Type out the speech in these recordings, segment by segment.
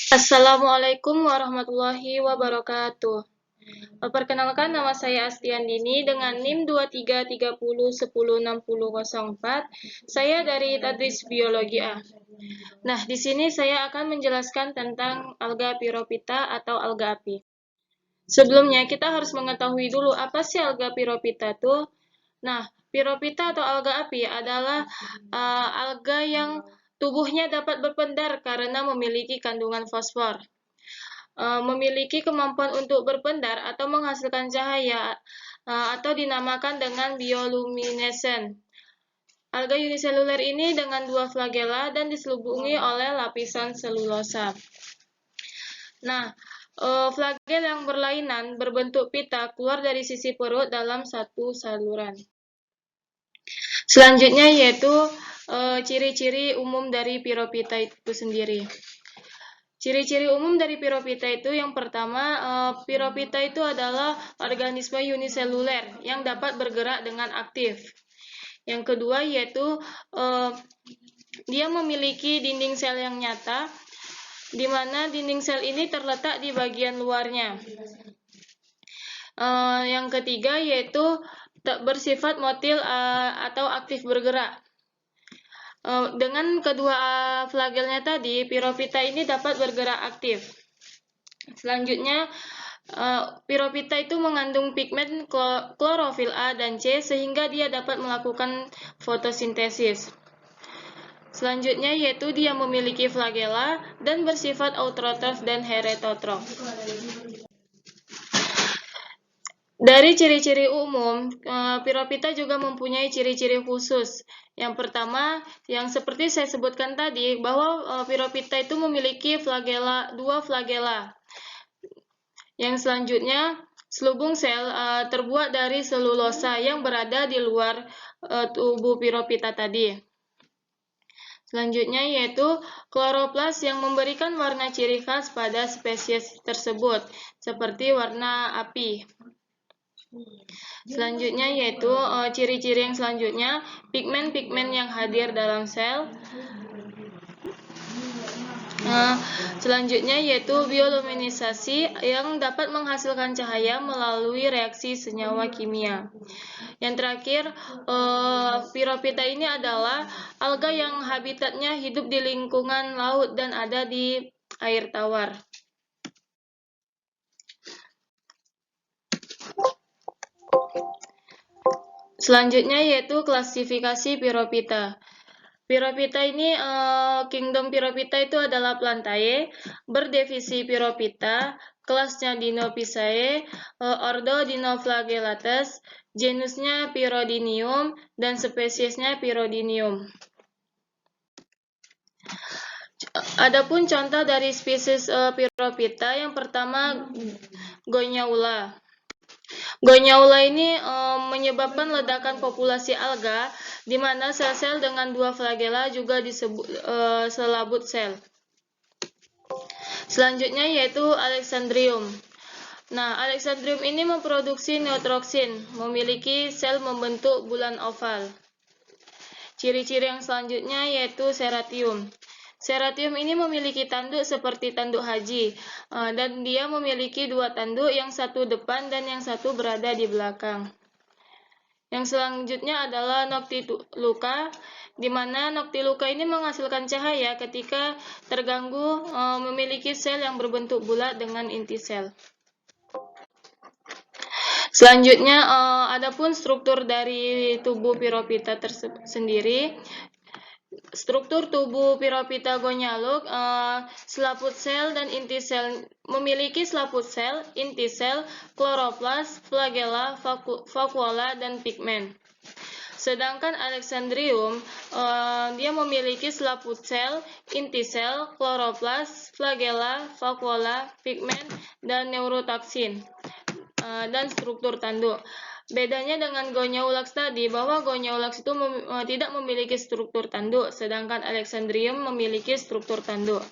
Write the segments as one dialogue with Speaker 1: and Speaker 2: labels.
Speaker 1: Assalamualaikum warahmatullahi wabarakatuh. Perkenalkan, nama saya Astiandini dengan NIM 2330106004. Saya dari Tadris Biologi A. Nah, di sini saya akan menjelaskan tentang alga Pyrophyta atau alga api. Sebelumnya, kita harus mengetahui dulu apa sih alga Pyrophyta itu. Nah, Pyrophyta atau alga api adalah alga yang tubuhnya dapat berpendar karena memiliki kandungan fosfor. Memiliki kemampuan untuk berpendar atau menghasilkan cahaya atau dinamakan dengan bioluminescent. Alga uniseluler ini dengan dua flagela dan diselubungi oleh lapisan selulosa. Nah, flagel yang berlainan berbentuk pita keluar dari sisi perut dalam satu saluran. Selanjutnya yaitu ciri-ciri umum dari Pyrophyta itu sendiri. Ciri-ciri umum dari Pyrophyta itu yang pertama, Pyrophyta itu adalah organisme uniseluler yang dapat bergerak dengan aktif. Yang kedua yaitu dia memiliki dinding sel yang nyata, di mana dinding sel ini terletak di bagian luarnya. Yang ketiga yaitu bersifat motil atau aktif bergerak. Dengan kedua flagelnya tadi, Pyrophyta ini dapat bergerak aktif. Selanjutnya, Pyrophyta itu mengandung pigmen klorofil A dan C sehingga dia dapat melakukan fotosintesis. Selanjutnya yaitu dia memiliki flagela dan bersifat autotrof dan heterotrof. Dari ciri-ciri umum, Pyrophyta juga mempunyai ciri-ciri khusus. Yang pertama, yang seperti saya sebutkan tadi, bahwa Pyrophyta itu memiliki dua flagela. Yang selanjutnya, selubung sel terbuat dari selulosa yang berada di luar tubuh Pyrophyta tadi. Selanjutnya yaitu kloroplas yang memberikan warna ciri khas pada spesies tersebut, seperti warna api. Selanjutnya yaitu ciri-ciri yang selanjutnya, pigmen-pigmen yang hadir dalam sel. Selanjutnya yaitu bioluminisasi yang dapat menghasilkan cahaya melalui reaksi senyawa kimia. Yang terakhir, Pyrophyta ini adalah alga yang habitatnya hidup di lingkungan laut dan ada di air tawar. Selanjutnya yaitu klasifikasi Pyrophyta. Pyrophyta ini, kingdom Pyrophyta itu adalah Plantae, berdivisi Pyrophyta, kelasnya Dinophysae, ordo Dinoflagellates, genusnya Pyrodinium, dan spesiesnya Pyrodinium. Adapun contoh dari spesies Pyrophyta, yang pertama Gonyaula. Gonyaula ini menyebabkan ledakan populasi alga, di mana sel-sel dengan dua flagela juga disebut selabut sel. Selanjutnya yaitu Alexandrium. Nah, Alexandrium ini memproduksi neutroksin, memiliki sel membentuk bulan oval. Ciri-ciri yang selanjutnya yaitu Serratium. Serratium ini memiliki tanduk seperti tanduk haji, dan dia memiliki dua tanduk, yang satu depan dan yang satu berada di belakang. Yang selanjutnya adalah Noctiluca, di mana Noctiluca ini menghasilkan cahaya ketika terganggu, memiliki sel yang berbentuk bulat dengan inti sel. Selanjutnya, adapun struktur dari tubuh Pyrophyta sendiri. Struktur tubuh Pyrophyta gonyaluk, selaput sel dan inti sel, memiliki selaput sel, inti sel, kloroplas, flagella, vakuola, dan pigmen. Sedangkan Alexandrium, dia memiliki selaput sel, inti sel, kloroplas, flagella, vakuola, pigmen, dan neurotoksin, dan struktur tanduk. Bedanya dengan Gonyaulax tadi, bahwa Gonyaulax itu tidak memiliki struktur tanduk, sedangkan Alexandrium memiliki struktur tanduk.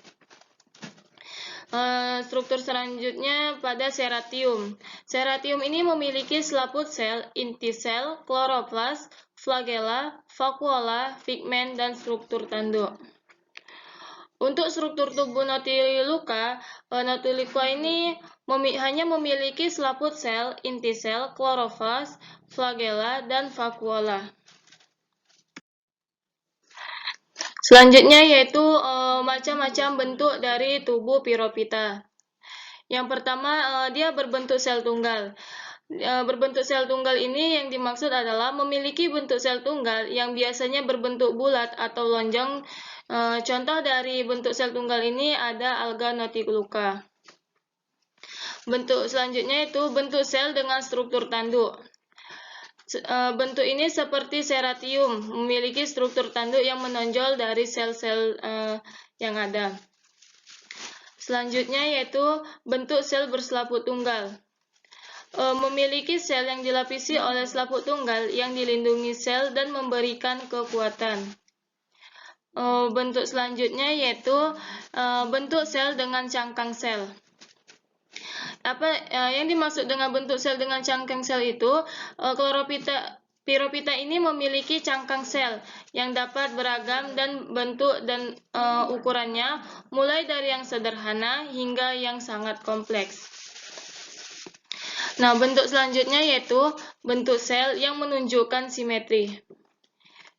Speaker 1: Struktur selanjutnya pada Serratium. Serratium ini memiliki selaput sel, inti sel, kloroplas, flagella, vakuola, pigmen, dan struktur tanduk. Untuk struktur tubuh Nautiluca ini hanya memiliki selaput sel, inti sel, klorofas, flagella, dan vakuola. Selanjutnya yaitu macam-macam bentuk dari tubuh Piropita. Yang pertama, dia berbentuk sel tunggal. Berbentuk sel tunggal ini yang dimaksud adalah memiliki bentuk sel tunggal yang biasanya berbentuk bulat atau lonjong. Contoh dari bentuk sel tunggal ini ada alga Nautiluca. Bentuk selanjutnya itu bentuk sel dengan struktur tanduk. Bentuk ini seperti seratium, memiliki struktur tanduk yang menonjol dari sel-sel yang ada. Selanjutnya yaitu bentuk sel berselaput tunggal. Memiliki sel yang dilapisi oleh selaput tunggal yang dilindungi sel dan memberikan kekuatan. Bentuk selanjutnya yaitu bentuk sel dengan cangkang sel. Yang dimaksud dengan bentuk sel dengan cangkang sel itu, Piropita ini memiliki cangkang sel yang dapat beragam dan bentuk dan ukurannya, mulai dari yang sederhana hingga yang sangat kompleks. Nah, bentuk selanjutnya yaitu bentuk sel yang menunjukkan simetri,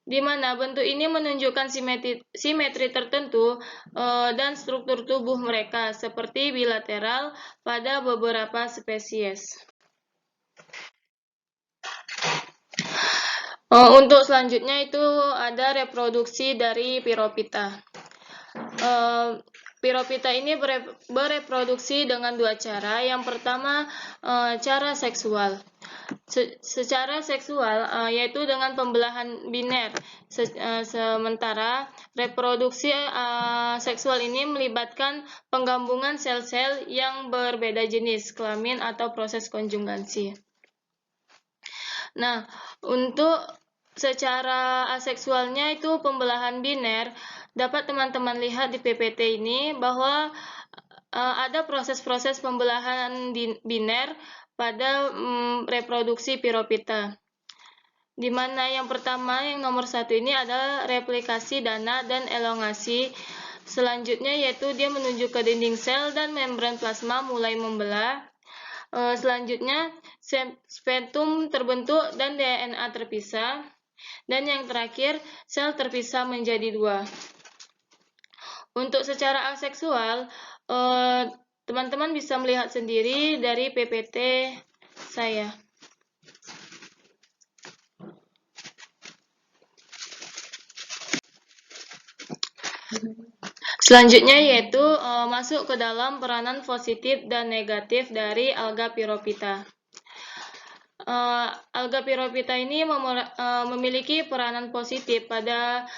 Speaker 1: di mana bentuk ini menunjukkan simetri tertentu dan struktur tubuh mereka, seperti bilateral pada beberapa spesies. Untuk selanjutnya itu ada reproduksi dari Piropita. Piropita ini bereproduksi dengan dua cara. Yang pertama, cara seksual. Secara seksual, yaitu dengan pembelahan biner. Sementara reproduksi seksual ini melibatkan penggabungan sel-sel yang berbeda jenis, kelamin atau proses konjugasi. Nah, untuk secara aseksualnya itu pembelahan biner, dapat teman-teman lihat di PPT ini bahwa ada proses-proses pembelahan biner pada reproduksi Piropita. Di mana yang pertama, yang nomor 1 ini adalah replikasi dana dan elongasi. Selanjutnya yaitu dia menuju ke dinding sel dan membran plasma mulai membelah. Selanjutnya, spertum terbentuk dan DNA terpisah. Dan yang terakhir, sel terpisah menjadi dua. Untuk secara aseksual, teman-teman bisa melihat sendiri dari PPT saya. Selanjutnya yaitu masuk ke dalam peranan positif dan negatif dari alga Piropita. Alga Piropita ini memiliki peranan positif pada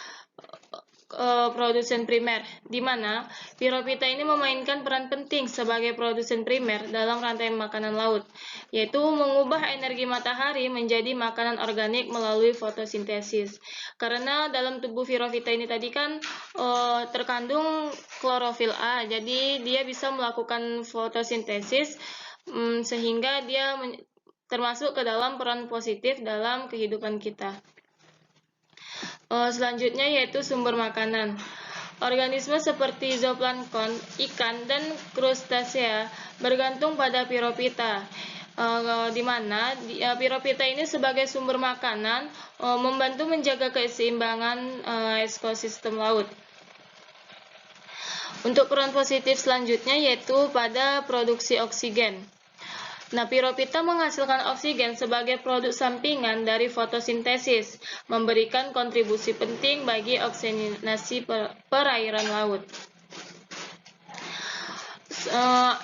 Speaker 1: produsen primer, di mana Piropita ini memainkan peran penting sebagai produsen primer dalam rantai makanan laut, yaitu mengubah energi matahari menjadi makanan organik melalui fotosintesis. Karena dalam tubuh Piropita ini tadi kan terkandung klorofil A, jadi dia bisa melakukan fotosintesis sehingga dia termasuk ke dalam peran positif dalam kehidupan kita. Selanjutnya yaitu sumber makanan. Organisme seperti zooplankton, ikan, dan krustasea bergantung pada Piropita, di mana Piropita ini sebagai sumber makanan membantu menjaga keseimbangan ekosistem laut. Untuk peran positif selanjutnya yaitu pada produksi oksigen. Nah, Piropita menghasilkan oksigen sebagai produk sampingan dari fotosintesis, memberikan kontribusi penting bagi oksinasi perairan laut.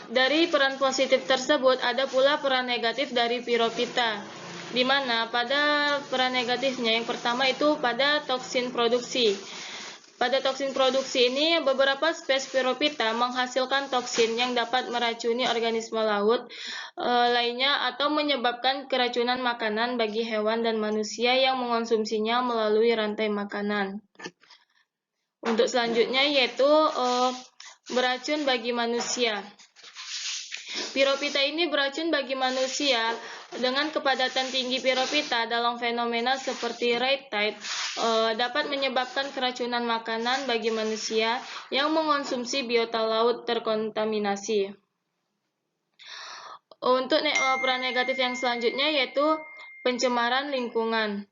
Speaker 1: Dari peran positif tersebut, ada pula peran negatif dari Piropita, di mana pada peran negatifnya yang pertama itu pada toksin produksi. Pada toksin produksi ini, beberapa spesies Piropita menghasilkan toksin yang dapat meracuni organisme laut lainnya atau menyebabkan keracunan makanan bagi hewan dan manusia yang mengonsumsinya melalui rantai makanan. Untuk selanjutnya yaitu beracun bagi manusia. Piropita ini beracun bagi manusia dengan kepadatan tinggi Piropita dalam fenomena seperti red tide dapat menyebabkan keracunan makanan bagi manusia yang mengonsumsi biota laut terkontaminasi. Untuk peran negatif yang selanjutnya yaitu pencemaran lingkungan.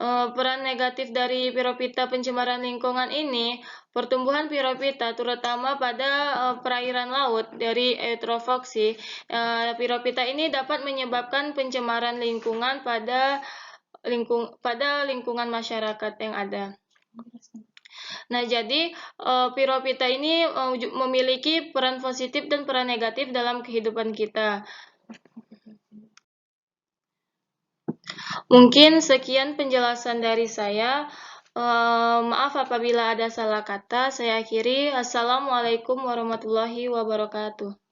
Speaker 1: Peran negatif dari piropita pencemaran lingkungan ini, pertumbuhan piropita terutama pada perairan laut dari eutrofoksi. Piropita ini dapat menyebabkan pencemaran lingkungan pada lingkungan masyarakat yang ada. Nah, jadi piropita ini memiliki peran positif dan peran negatif dalam kehidupan kita. Mungkin sekian penjelasan dari saya. Maaf apabila ada salah kata. Saya akhiri. Assalamualaikum warahmatullahi wabarakatuh.